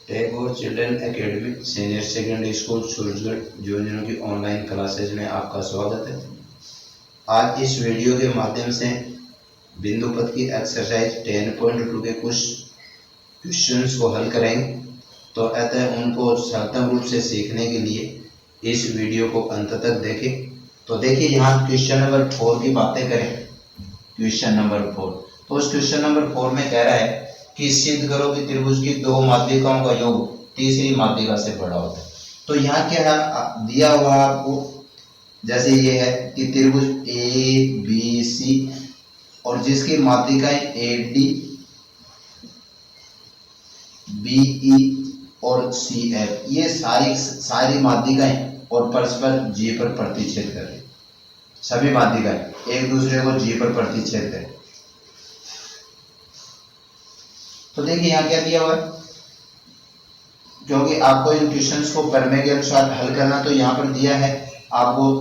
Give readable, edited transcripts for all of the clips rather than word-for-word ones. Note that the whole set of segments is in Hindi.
Tagore children academy senior secondary school Surajgarh जूनियरों की ऑनलाइन क्लासेज में आपका स्वागत है। आज इस वीडियो के माध्यम से बिंदु पद की एक्सरसाइज 10.2 के कुछ क्वेश्चंस को हल करेंगे। तो अतः उनको सरलतम रूप से सीखने के लिए इस वीडियो को अंत तक देखें। तो देखिए, यहाँ क्वेश्चन नंबर 4 की बातें करें। क्वेश्चन नंबर 4, तो उस क्वेश्चन नंबर 4 में कह रहा है कि सिद्ध करो कि त्रिभुज की दो माध्यिकाओं का योग तीसरी माध्यिका से बड़ा होता है। तो यहाँ क्या है दिया हुआ आपको, जैसे ये है कि त्रिभुज ए बी सी और जिसकी माध्यिकाएं ए डी बी ई और सी एफ, ये सारी माध्यिकाएं और परस्पर जी पर प्रतिच्छेद कर रही, सभी माध्यिकाएं एक दूसरे को जी पर प्रतिच्छेद करें। तो देखिए यहाँ क्या दिया हुआ है, क्योंकि आपको इन क्वेश्चंस को प्रमेय के अनुसार हल करना, तो यहाँ पर दिया है आपको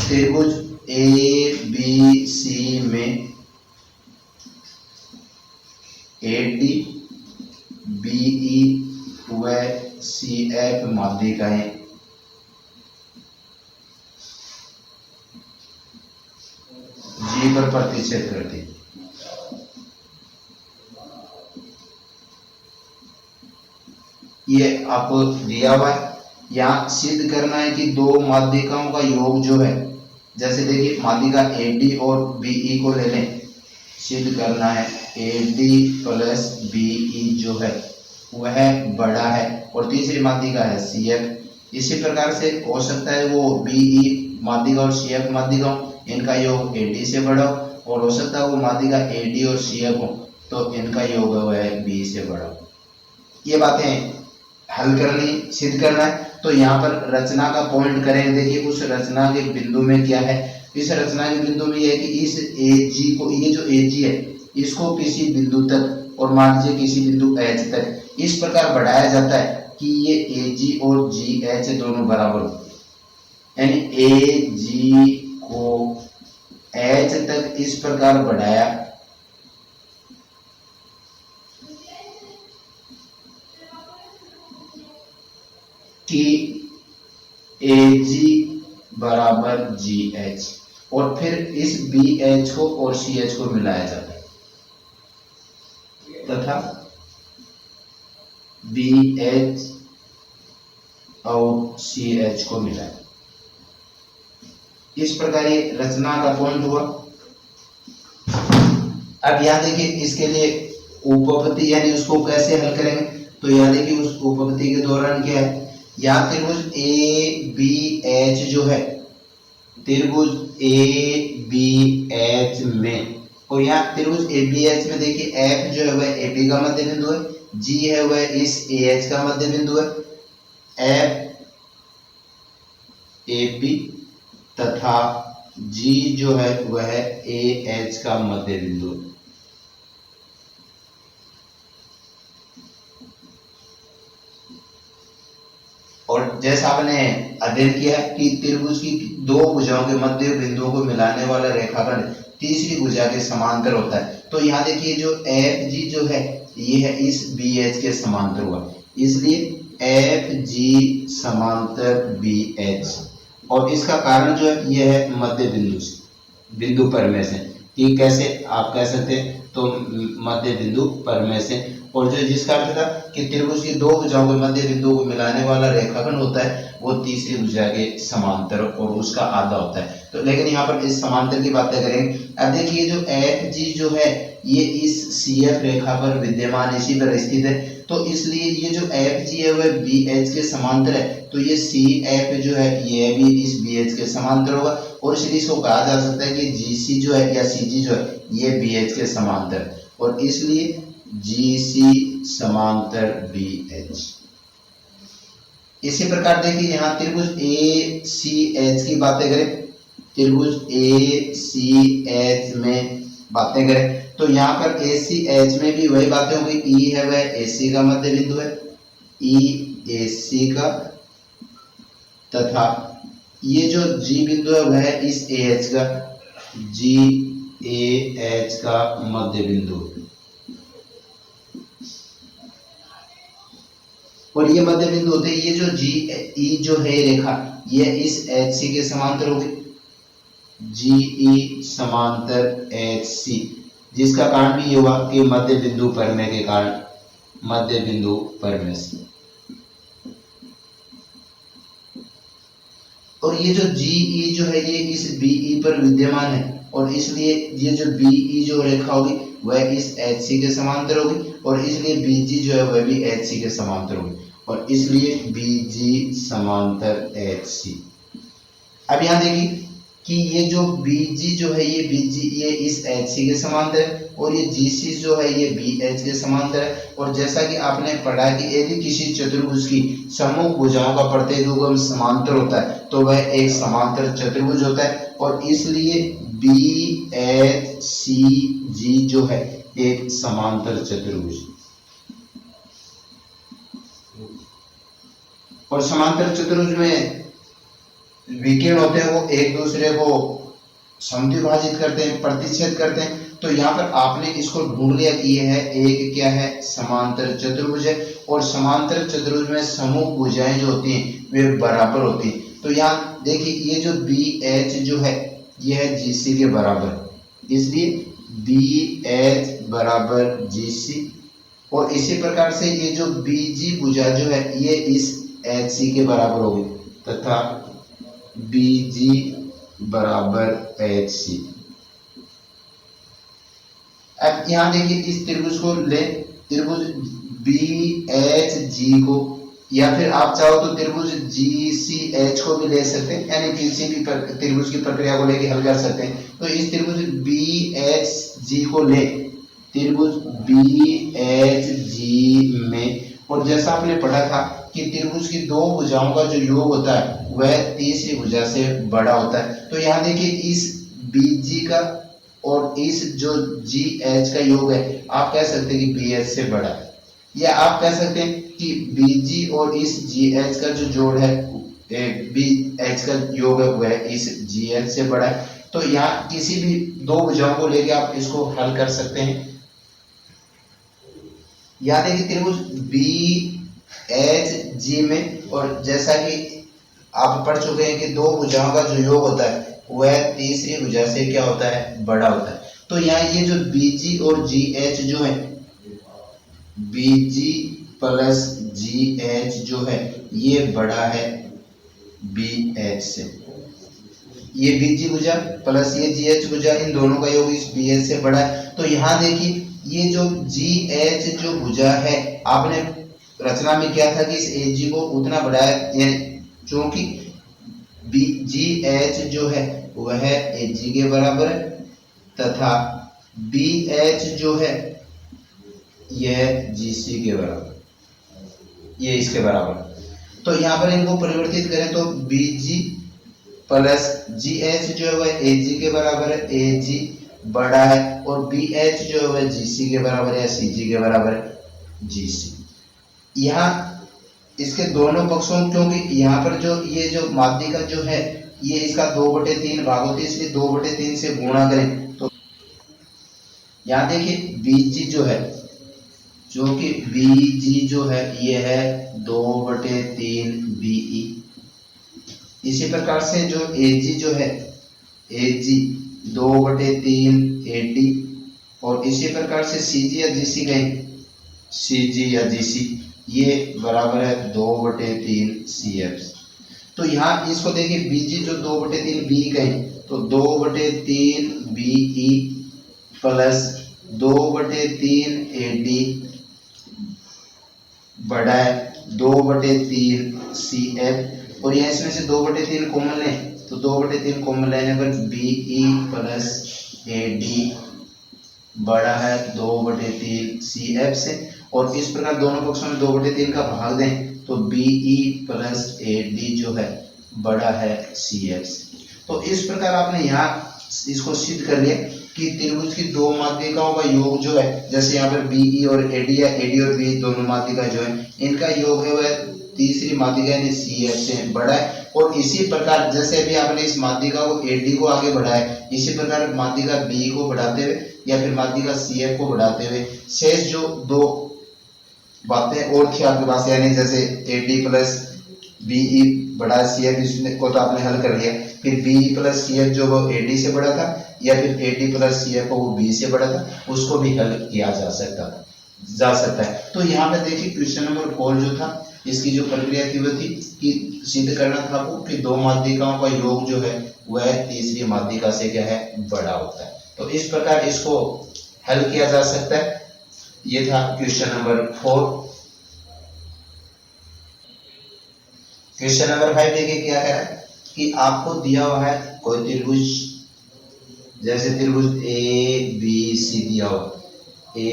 त्रिभुज ए बी सी में ए डी बी ई व सी एफ माध्यिकाएं जी पर प्रतिच्छेद करती। ये आपको दिया हुआ है। यहाँ सिद्ध करना है कि दो माध्यिकाओं का योग जो है, जैसे देखिए माध्यिका ए डी और बी ई को ले लें, सिद्ध करना है A D plus B E जो है वह बड़ा है और तीसरी माध्यिका है सी एफ। इसी प्रकार से हो सकता है वो बी ई माध्यिका और सी एफ माध्यिका इनका योग ए डी से बड़ा हो, और हो सकता है वो माध्यिका ए डी और सी एफ हो तो इनका योग वह बी से बड़ा हो। ये बातें हल करनी, सिद्ध करना है। तो यहाँ पर रचना का पॉइंट करेंगे। देखिए उस रचना के बिंदु में क्या है, इस रचना के बिंदु में यह है कि इस ए जी को, ये जो ए जी है इसको किसी बिंदु तक और मान लीजिए किसी बिंदु एच तक इस प्रकार बढ़ाया जाता है कि ये ए जी और जी एच दोनों बराबर हो, यानी ए जी को एच तक इस प्रकार बढ़ाया कि ए जी बराबर जी एच, और फिर इस बी एच को और सी एच को मिलाया जाता है तथा बी एच और सी एच को मिलाया। इस प्रकार ये रचना का पॉइंट हुआ। अब यहां देखिए इसके लिए उपपत्ति यानी उसको कैसे हल करेंगे, तो यहां देखिए उस उपपत्ति के दौरान क्या है, यहाँ त्रिभुज ए बी एच जो है, त्रिभुज ए बी एच में, और यहाँ त्रिभुज ए बी एच में देखिए एफ जो है वह ए बी का मध्य बिंदु है, जी है वह इस ए एच का मध्य बिंदु है, एफ ए बी तथा जी जो है वह ए एच का मध्य बिंदु है। और जैसा आपने अध्ययन किया कि त्रिभुज की दो भुजाओं के मध्य बिंदुओं को मिलाने वाला रेखाखंड तीसरी भुजा के समांतर होता है। तो यहाँ देखिए जो एफ जी जो है ये है इस बी एच के समांतर हुआ, इसलिए एफ जी समांतर बी एच, और इसका कारण जो है ये है मध्य बिंदु से, बिंदु प्रमेय से। कि कैसे आप कह सकते हैं, तो मध्य बिंदु प्रमेय से, और जो जिसका अर्थ था कि त्रिभुज की दो भुजाओं के मध्य बिंदु को मिलाने वाला रेखाखंड होता है वो तीसरी भुजा के समांतर और उसका आधा होता है। तो लेकिन यहाँ पर इस समांतर की बातें करेंगे। अब देखिए जो एफ जी जो है ये इस सी एफ रेखा पर विद्यमान, इसी पर स्थित है, तो इसलिए ये जो एफ जी है वह बी एच के समांतर है, तो ये सी एफ जो है ये भी इस बी एच के समांतर होगा, और इसलिए इसको कहा जा सकता है कि जी सी जो है या सी जी जो है ये बी एच के समांतर है, और इसलिए जी सी समांतर बी एच। इसी प्रकार देखिए यहाँ त्रिभुज ए सी एच की बातें करें, त्रिभुज ए सी एच में बातें करें, तो यहाँ पर ए सी एच में भी वही बातें होंगी। ई है वह ए सी का मध्य बिंदु है, ई ए सी का, तथा ये जो जी बिंदु है वह है इस ए एच का, जी ए एच का मध्य बिंदु। और ये मध्य बिंदु होते हैं। ये जो जी ई जो है रेखा, ये इस एच सी के समांतर होगी, जी ई समांतर एच सी, जिसका कारण भी ये हुआ कि मध्य बिंदु परमे के कारण, मध्य बिंदु परमे से। और ये जो जी ई जो है ये इस बी ई पर विद्यमान है, और इसलिए ये जो बी ई जो रेखा होगी वह इस एच सी के समांतर होगी, और इसलिए बी जी जो है वह भी एच सी के समांतर होगी, और इसलिए बी जी समांतर एच सी। अब यहाँ देखिए कि ये जो बी जी जो है ये बी जी ये इस एच सी के समांतर है, और ये जी सी जो है ये बी एच के समांतर है। और जैसा कि आपने पढ़ा कि यदि किसी चतुर्भुज की समूह भुजाओं का प्रत्येक युग्म समांतर होता है तो वह एक समांतर चतुर्भुज होता है, और इसलिए बी एच सी जी जो है एक समांतर चतुर्भुज। और समांतर चतुर्भुज में विकर्ण होते हैं वो एक दूसरे को समद्विभाजित करते हैं, प्रतिच्छेद करते हैं। तो यहाँ पर आपने इसको ढूंढ लिया कि ये है एक क्या है, समांतर चतुर्भुज है, और समांतर चतुर्भुज में समूह भुजाएं जो होती हैं वे बराबर होती हैं। तो यहाँ देखिए ये जो बी एच जो है ये है जी सी के बराबर, इसलिए बी एच बराबर जी सी। और इसी प्रकार से ये जो बी जी भुजा जो है ये इस एच सी के बराबर होगी, तथा बी जी बराबर एच सी। अब यहाँ देखिए इस त्रिभुज को ले, त्रिभुज बी एच जी को, या फिर आप चाहो तो त्रिभुज जी सी एच को भी ले सकते हैं, यानी किसी भी त्रिभुज की प्रक्रिया को लेके हल कर सकते हैं। तो इस त्रिभुज बी एच जी को ले, त्रिभुज बी एच जी में, और जैसा आपने पढ़ा था कि त्रिभुज की दो भुजाओं का जो योग होता है वह तीसरी भुजा से बड़ा होता है। तो यहाँ देखिए इस बी जी का और इस जो जी एच का योग है, आप कह सकते हैं कि बी एच से बड़ा है, या आप कह सकते हैं कि बी जी और इस जी एच का जो जोड़ है, बी एच का योग है वह इस जी एच से बड़ा है। तो यहाँ किसी भी दो भुजाओं को लेके आप इसको हल कर सकते हैं। यहाँ देखिए त्रिभुज बी एच जी में, और जैसा कि आप पढ़ चुके हैं कि दो भुजाओं का जो योग होता है वह तीसरी भुजा से क्या होता है, बड़ा होता है। तो यहाँ ये जो बी जी और जी एच जो है, बी जी प्लस जी एच जो है ये बड़ा है बी एच से। ये बी जी भुजा प्लस ये जी एच भुजा, इन दोनों का योग इस बी एच से बड़ा है। तो यहाँ देखिए ये जो जी एच जो भुजा है, आपने रचना में क्या था कि इस एच जी को उतना बढ़ाया, क्योंकि बी जी एच जो है वह एच जी के बराबर है, तथा बी एच जो है यह जी सी के बराबर, ये इसके बराबर। तो यहाँ पर इनको परिवर्तित करें तो बी जी प्लस जी एच जो है वह एच जी के बराबर है, एच जी बड़ा है, और बी एच जो है वह जी सी के बराबर है या सी जी के बराबर है, जी सी। यहाँ इसके दोनों पक्षों, क्योंकि यहाँ पर जो ये जो माध्यिका जो है ये इसका 2/3 भाग होती है, इसलिए 2/3 से गुणा करें तो यहाँ देखिए बीजी जो है, जो कि बीजी जो है ये है 2/3 बीई। इसी प्रकार से जो एजी जो है, एजी 2/3 एडी, और इसी प्रकार से सीजी या जीसी कहें, सीजी या जीसी ये बराबर है 2/3 CF। तो यहाँ इसको देखिए बीजी जो 2/3 बी कहें तो 2/3 बीई प्लस 2/3 एडी बड़ा है 2/3 CF, और यहाँ इसमें से 2/3 कॉमन लें तो 2/3 कॉमन लेने पर बीई प्लस एडी बड़ा है 2/3 CF से, और इस प्रकार दोनों पक्षों में 2/3 का भाग दें तो बीई प्लस एडी जो है बड़ा है CF से। तो इस प्रकार आपने यहाँ इसको सिद्ध कर लिया कि त्रिभुज की दो माध्यिकाओं का योग जो है, जैसे यहाँ पर बीई और एडी या एडी और बी दोनों माध्यिका जो है इनका योग है वह तीसरी माध्यिका यानी CF से बड़ा है। और इसी प्रकार जैसे भी आपने इस माध्यिका को एडी को आगे बढ़ाया, इसी प्रकार माध्यिका बी को बढ़ाते हुए या फिर माध्यिका CF को बढ़ाते हुए शेष जो दो बातें और थी आपके पास, यानी जैसे A D plus B E बड़ा सी एफ, इसको तो आपने हल कर लिया। फिर B E plus C F जो वो ए डी से बड़ा था, या फिर A D plus C F वो बी से बड़ा था, उसको भी हल किया जा सकता है। तो यहाँ पे देखिए क्वेश्चन नंबर 4 जो था, इसकी जो प्रक्रिया थी वो थी कि सिद्ध करना था आपको कि दो माध्यिकाओं का योग जो है वह तीसरी माध्यिका से क्या है, बड़ा होता है। तो इस प्रकार इसको हल किया जा सकता है। ये था क्वेश्चन नंबर 4। क्वेश्चन नंबर 5 देखिए क्या कह रहा है कि आपको दिया हुआ है कोई त्रिभुज, जैसे त्रिभुज ए बी सी दिया हुआ, ए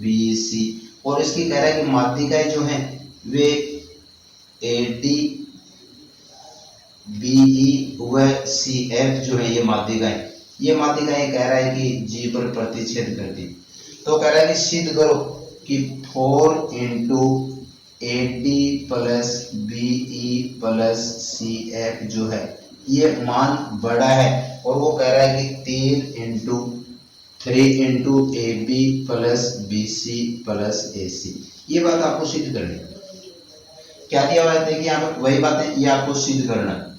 बी सी, और इसकी कह रहा है कि माध्यिकाएं जो हैं वे ए डी बी ई व सी एफ जो है, ये माध्यिकाएं कह रहा है कि जी पर प्रतिच्छेद करती। तो कह रहा है कि सिद्ध करो कि 4 into A D plus B E plus C F जो है ये मान बड़ा है, और वो कह रहा है कि 3 into A B plus B C plus A C. ये बात आपको सिद्ध करनी है। क्या दिया हुआ है, देखिए यहाँ पर वही बात है, ये आपको सिद्ध करना है।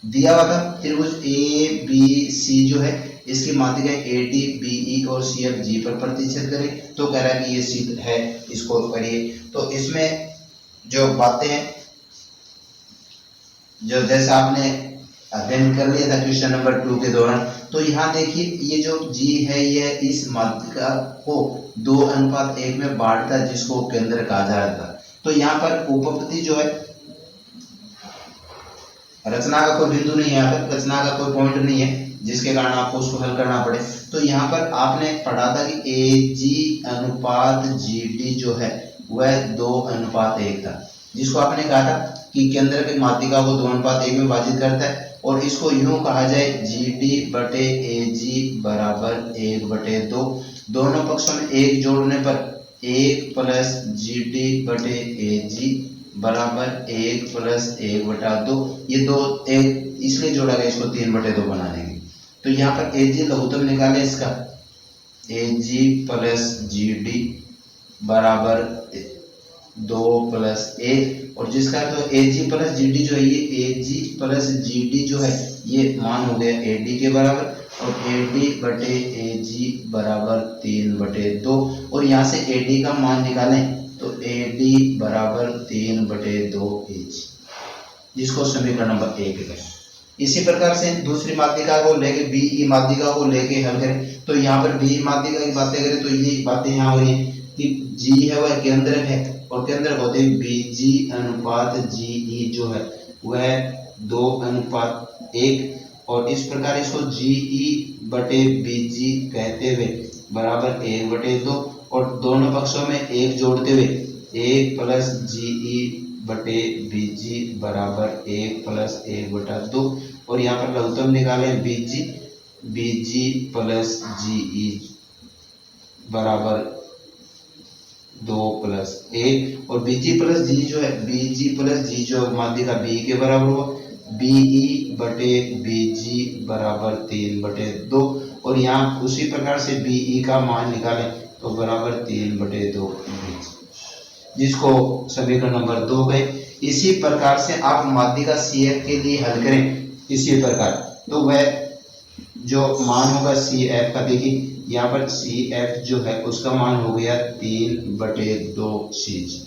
दिया हुआ था त्रिभुज ए बी सी जो है इसकी माध्यिकाएं ए डी बी ई और सी एफ जी पर प्रतिच्छेद करें। तो कह रहा है कि ये सिद्ध है, इसको करिए। तो इसमें जो बातें हैं, जो जैसा आपने अध्ययन कर लिया था क्वेश्चन नंबर 2 के दौरान, तो यहाँ देखिए ये जो जी है ये इस माध्यिका को 2:1 में बांटता है, जिसको केंद्र कहा जाता है। तो यहाँ पर उपपत्ति जो है, रचना का कोई बिंदु नहीं है, यहाँ पर रचना का कोई पॉइंट नहीं है जिसके कारण आपको उसको हल करना पड़े। तो यहाँ पर आपने पढ़ा था कि ए जी अनुपात जी डी जो है वह 2:1 था, जिसको आपने कहा था कि केंद्र के माध्यिका को 2:1 में विभाजित करता है, और इसको यूं कहा जाए जी डी बटे ए जी बराबर 1/2। दोनों पक्षों में 1 जोड़ने पर 1 प्लस जी डी बटे ए जी बराबर 1 प्लस 1/2। ये 2 1 इसलिए जोड़ा गया इसको 3/2 बना देंगे। तो यहाँ पर ए जी लघुत्तम निकाले इसका, ए जी प्लस जी डी बराबर 2 प्लस 1, और जिसका तो ए जी प्लस जी डी जो है ये ए जी प्लस जी डी जो है ये मान हो गया ए डी के बराबर, और ए डी बटे ए जी बराबर 3/2। और यहाँ से ए डी का मान निकालें तो ए डी बराबर 3/2 ए जी, जिसको समीकरण नंबर 1 है। इसी प्रकार से दूसरी माध्यिका को लेके बीई माध्यिका को लेके हल करें। तो यहाँ पर बीई माध्यिका की बातें करें तो ये बातें यहाँ हो रही है कि जी है वह केंद्र है, और केंद्र होते बी जी अनुपात जी ई जो है वह 2:1, और इस प्रकार इसको जी ई बटे बी जी कहते हुए बराबर 1/2, और दोनों पक्षों में 1 जोड़ते हुए 1 प्लस जी ई बटे बी जी बराबर 1 प्लस 1/2, और यहाँ पर लघुत्तम निकालें बी जी प्लस जी ई बराबर 2 प्लस 1, और बी जी प्लस जी जो है बी जी प्लस जी जो माध्यिका बी के बराबर हुआ बी ई बटे बी जी बराबर 3/2, और यहाँ उसी प्रकार से बी ई का मान निकालें तो बराबर 3/2 बी जी, जिसको समीकरण नंबर 2 गए। इसी प्रकार से आप माध्यिका सी एफ के लिए हल करें इसी प्रकार, तो वह जो मान होगा सी एफ का, देखिए यहाँ पर सी एफ जो है उसका मान हो गया 3/2 सी जी,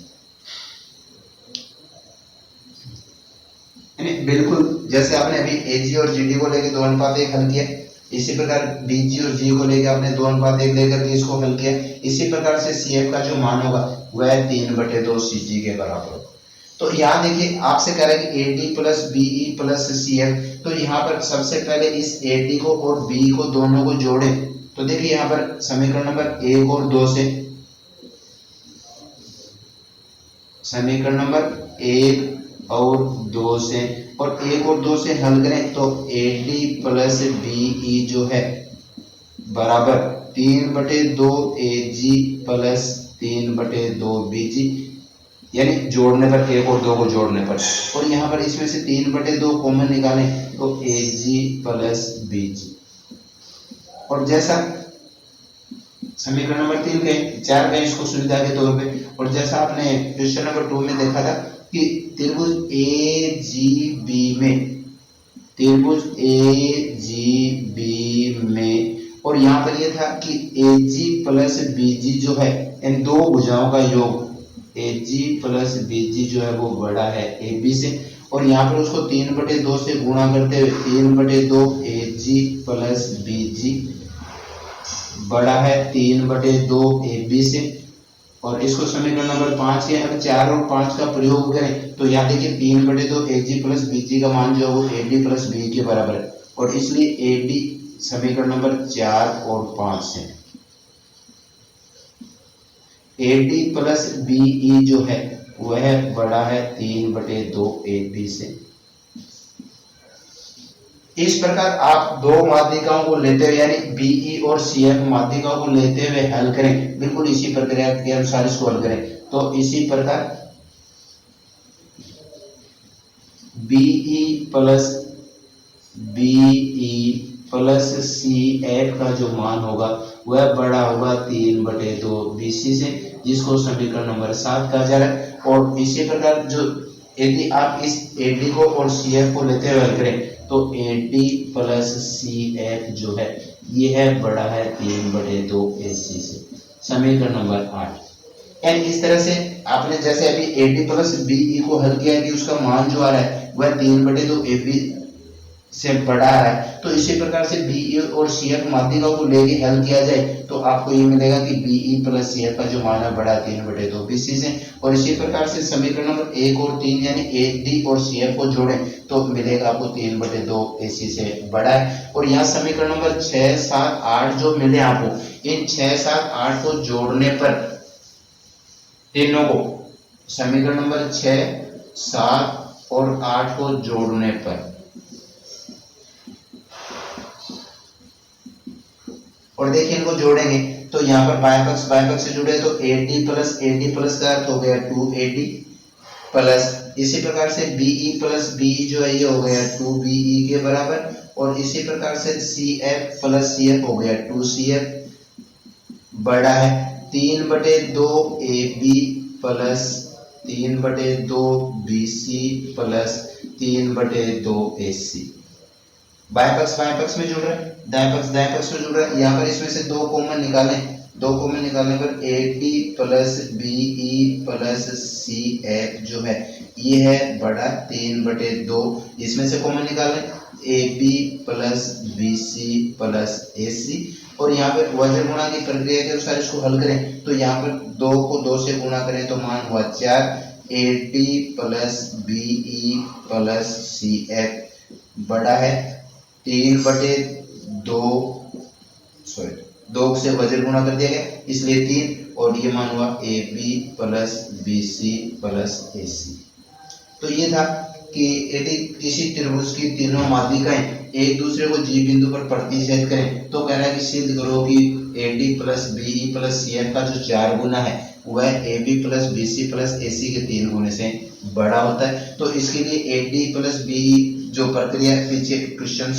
बिल्कुल जैसे आपने अभी ए जी और जी डी को लेकर 2:1 हल किया, इसी प्रकार बी जी और जी को लेकर आपने 2:1 लेकर के इसको हल किया। इसी प्रकार से सी एफ का जो मान होगा वह 3/2 सी जी के बराबर होगा। तो यहाँ देखिए आपसे कह रहा है कि A D plus B E plus C F, तो यहाँ पर सबसे पहले इस ए डी को और बी को दोनों को जोड़े। तो देखिए यहाँ पर समीकरण नंबर 1 और 2 से, समीकरण नंबर 1 और 2 से, और 1 और 2 से हल करें तो A D plus B E जो है बराबर 3/2 ए जी प्लस 3/2 बी जी, यानी जोड़ने पर 1 और 2 को जोड़ने पर, और यहाँ पर इसमें से 3/2 कॉमन निकालें तो ए जी प्लस बी जी, और जैसा समीकरण नंबर 3 कहें, 4 कहें इसको सुविधा के तौर पे। और जैसा आपने क्वेश्चन नंबर 2 में देखा था कि त्रिभुज ए जी बी में, त्रिभुज ए जी बी में, और यहाँ पर यह था कि ए जी प्लस बी जी जो है इन दो भुजाओं का योग, ए जी प्लस बी जी जो है वो बड़ा है ए बी से, और यहाँ पर उसको 3/2 से गुणा करते हुए 3/2 ए जी प्लस बी जी बड़ा है 3/2 ए बी से। और इसको समीकरण नंबर 5 के अगर 4 और 5 का प्रयोग करें तो यहाँ देखिए 3/2 ए जी प्लस बी जी का मान जो है वो ए डी प्लस बी के बराबर है, और इसलिए ए डी समीकरण नंबर 4 और 5 से A D plus B E जो है वह बड़ा है 3/2 ए बी से। इस प्रकार आप दो माध्यिकाओं को लेते हुए यानी बीई और सीएफ माध्यिकाओं को लेते हुए हल करें, बिल्कुल इसी प्रक्रिया के अनुसार इसको हल करें। तो इसी प्रकार बीई प्लस सी एफ का जो मान होगा वह बड़ा होगा 3/2 बीसी से, जिसको समीकरण नंबर 7 कहा जा रहा है। और इसी प्रकार जो यदि आप इस एडी को और सी एफ को लेते हुए हल करें तो एडी प्लस सी एफ जो है ये है बड़ा है 3/2 एसी से, समीकरण नंबर 8। एंड इस तरह से आपने जैसे अभी एडी प्लस बीई को हल किया कि उसका मान जो आ रहा है वह 3/2 एबी से बड़ा है, तो इसी प्रकार से बीई और सीएफ माध्यिकाओं को लेके हल किया जाए तो आपको ये मिलेगा कि बीई प्लस सीएफ का जो मान है बड़ा 3/2 बीसी से। और इसी प्रकार से समीकरण नंबर 1 और 3 यानी एडी और सीएफ को जोड़ें तो मिलेगा आपको 3/2 एसी से बड़ा है। और यहाँ समीकरण नंबर 6, 7, 8 जो मिले आपको, इन 6, 7, 8 को जोड़ने पर तीनों को, समीकरण नंबर 6, 7 और 8 को जोड़ने पर, और देखिए इनको जोड़ेंगे तो यहाँ पर बाएं पक्ष से जुड़े तो एडी प्लस का अर्थ हो गया 2AD प्लस, इसी प्रकार से बीई प्लस बीई जो है ये हो गया 2BE के बराबर, और इसी प्रकार से CF प्लस CF हो गया 2CF बड़ा है 3/2 AB plus 3/2 BC plus 3/2 AC। बाएं पक्ष में जुड़ रहा है, दाएं पक्ष में जुड़ रहा है। यहाँ पर इसमें से दो कॉमन निकालने पर AD plus BE plus CF जो है ये है बड़ा 3/2, इसमें से कॉमन निकालें AB plus BC plus AC, और यहाँ पर वज्र गुणा की प्रक्रिया के अनुसार इसको हल करें तो यहाँ पर 2 को 2 से गुणा करें तो मान हुआ 4, AD plus BE plus CF बड़ा है 3/2, 2 से वज्र गुणा कर दिया गया इसलिए 3, और ये मान हुआ AB plus BC plus AC। तो ये था कि यदि किसी त्रिभुज की तीनों माध्यिकाएं एक दूसरे को जी बिंदु पर प्रतिच्छेद करें तो कह रहा है कि सिद्ध करो कि AD plus BE plus CF का जो 4 गुना है वह AB plus BC plus AC के 3 गुने से बड़ा होता है। तो इसके लिए AD प्लस BE जो प्रक्रिया पीछे क्वेश्चन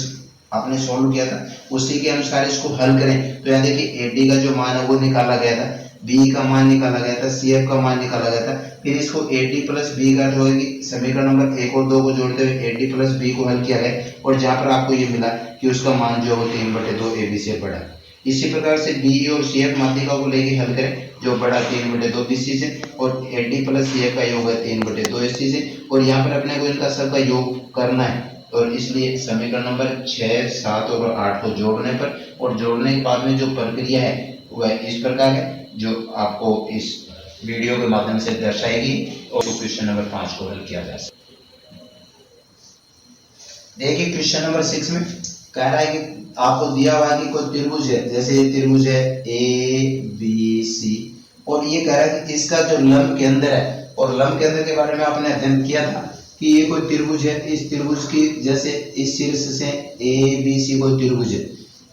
आपने सॉल्व किया था उसी के अनुसार इसको हल करें तो यहाँ देखिए AD का जो मान है वो निकाला गया था, BE का मान निकाला गया था, CF का मान निकाला गया था, फिर इसको AD प्लस B का जो है समीकरण नंबर 1 और 2 को जोड़ते हुए AD प्लस B को हल किया गया, और जहाँ पर आपको ये मिला कि उसका मान जो है 3/2 AB से बड़ा। इसी प्रकार से BE और CF माध्यिकाओं को लेके हल करें जो बड़ा 3/2 BC से, और AD प्लस CF का योग है 3/2 AC से, और यहाँ पर अपने को इनका सबका योग करना है, और इसलिए समीकरण नंबर 6, 7 और 8 को जोड़ने पर, और जोड़ने के बाद में जो प्रक्रिया है वह इस प्रकार है जो आपको इस वीडियो के माध्यम से दर्शाएगी, और क्वेश्चन नंबर 5 को हल किया जा सकता है। देखिए क्वेश्चन नंबर 6 में कह रहा है कि आपको दिया हुआ है कि कोई त्रिभुज है, जैसे ये त्रिभुज है ABC, और ये कह रहा है कि इसका जो लंब केंद्र है, और लंब केंद्र के बारे में आपने अध्ययन किया था कि ये कोई त्रिभुज है, इस त्रिभुज की जैसे इस शीर्ष से ABC कोई त्रिभुज है,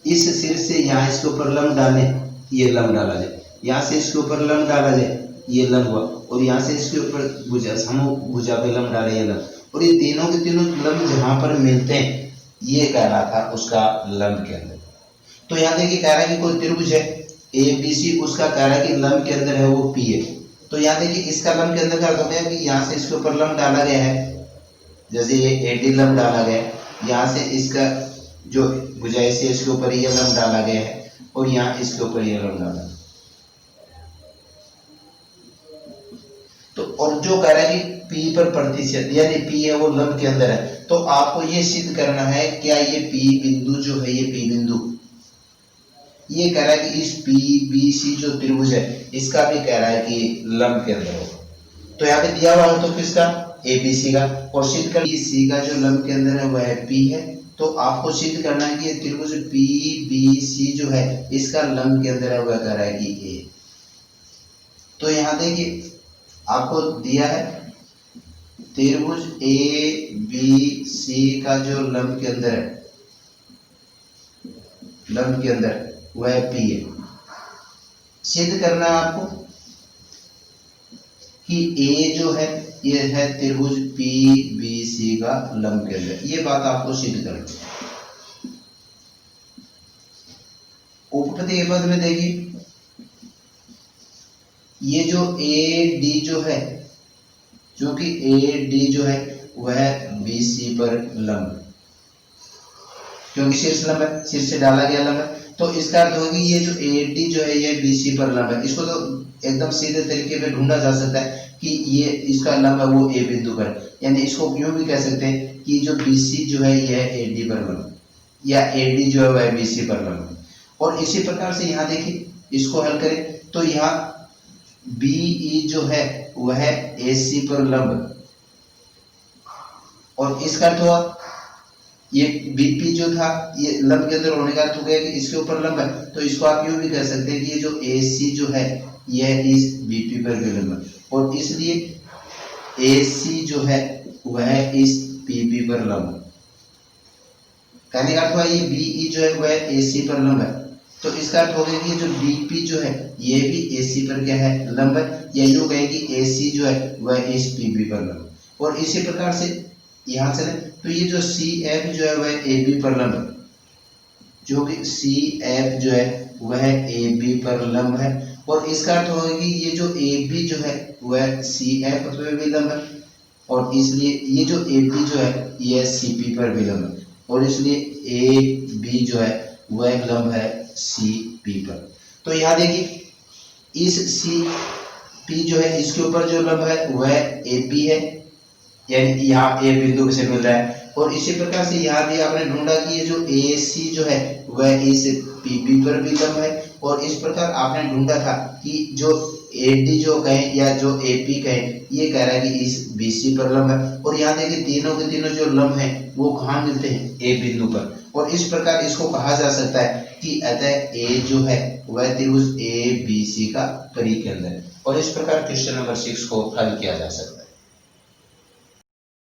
इस शीर्ष से यहाँ इसके ऊपर लंब डालें, ये लंब डाला जाए, यहाँ से इसके ऊपर लंब डाला जाए, ये लंब हुआ, और यहाँ से इसके ऊपर भुजा भुजा पे लंब डाले, ये लंब, और ये तीनों के तीनों लंब जहाँ पर मिलते हैं ये कह रहा था उसका लंब केंद्र। तो यहाँ देखिए कह रहा है कि कोई त्रिभुज है ए बी सी उसका कह रहा है कि लंब के अंदर है वो पी है। तो यहाँ देखिए इसका लंब के अंदर का अर्थ हो गया कि यहाँ से इसके ऊपर लंब डाला गया है, जैसे ये एडी लंब डाला गया है, यहाँ से इसका जो भुजाएं से इसके ऊपर ये लंब डाला गया है और यहाँ इसके ऊपर ये लंब डाला। तो और जो कह रहा है कि पी पर प्रतिशत यानी पी है वो लंब के अंदर है, तो आपको ये सिद्ध करना है क्या ये पी बिंदु जो है, ये पी बिंदु ये कह रहा है कि इस पी बी सी जो त्रिभुज है इसका भी कह रहा है कि लंब के अंदर हो। तो यहाँ पे दिया हुआ है तो किसका, ए बी सी का, और सिद्ध कर सी का जो लंब के अंदर है वह है पी है। तो आपको सिद्ध करना है कि ये त्रिभुज पी बी सी जो है इसका लंब के अंदर है वह कह रहा है कि ए। तो यहाँ देखिए आपको दिया है त्रिभुज ए बी सी का जो लंब के अंदर है, लंब के अंदर वह पी है। सिद्ध करना है आपको कि ए जो है ये है त्रिभुज पी बी सी का लंब के अंदर, ये बात आपको सिद्ध करनी है। उपपत्ति के पद में देखिए ये जो ए डी जो है, जो कि ए डी जो है वह बी सी पर लंब, क्योंकि शीर्ष लंब है, शीर्ष से डाला गया लंब है, तो इसका अर्थ होगी ये जो ए डी जो है ये बी सी पर लंब है। इसको तो एकदम सीधे तरीके पे ढूंढा जा सकता है कि ये इसका लंब है वो ए बिंदु पर, यानी इसको यूं भी कह सकते हैं कि जो बी सी जो है यह ए डी पर लंब या ए डी जो है वह बी सी पर लंब है। और इसी प्रकार से यहाँ देखिए इसको हल करें तो यहाँ बी ई जो है वह ए सी पर लंब, और इसका अर्थ हुआ ये बीपी जो था ये लंब के अंदर होने का अर्थ हो गया कि इसके ऊपर लंब है। तो इसको आप यूं भी कह सकते हैं कि ये जो ए सी जो है यह इस बीपी पर भी लंब है, और इसलिए ए सी जो है वह इस पीबी पर लंब। कहने का अर्थ हुआ ये बीई जो है वह ए सी पर लंब है, तो इसका अर्थ हो गया कि जो बीपी जो है ये भी ए सी पर क्या है, लंब है, या यूं कहें कि ए सी जो है वह इस पीबी पर लंब। और इसी प्रकार से यहां से तो ये जो सी एफ जो है वह ए बी पर लंब है, जो कि सी एफ जो है वह ए बी पर लंब है, और इसका अर्थ होगा कि ये जो ए बी जो है वह सी एफ पर भी लंब है, और इसलिए ये जो ए बी जो है यह सी पी पर भी लंब है, और इसलिए ए बी जो है वह लंब है सी पी पर। तो यहाँ देखिए इस सी पी जो है इसके ऊपर जो लंब है वह ए पी है, यानी यहाँ ए बिंदु से मिल रहा है। और इसी प्रकार से यहाँ भी आपने ढूंढा कि ये जो ए सी जो है वह इस पी बी पर भी लंब है, और इस प्रकार आपने ढूंढा था कि जो ए डी जो कहें या जो ए पी कहें ये कह रहा है कि इस बी सी पर लंब है। और यहाँ देखिए तीनों के तीनों जो लंब हैं वो कहाँ मिलते हैं, ए बिंदु पर, और इस प्रकार इसको कहा जा सकता है कि अतः ए जो है वह त्रिभुज ए बी सी का परिकेंद्र है। और इस प्रकार क्वेश्चन नंबर 6 को हल किया जा सकता है।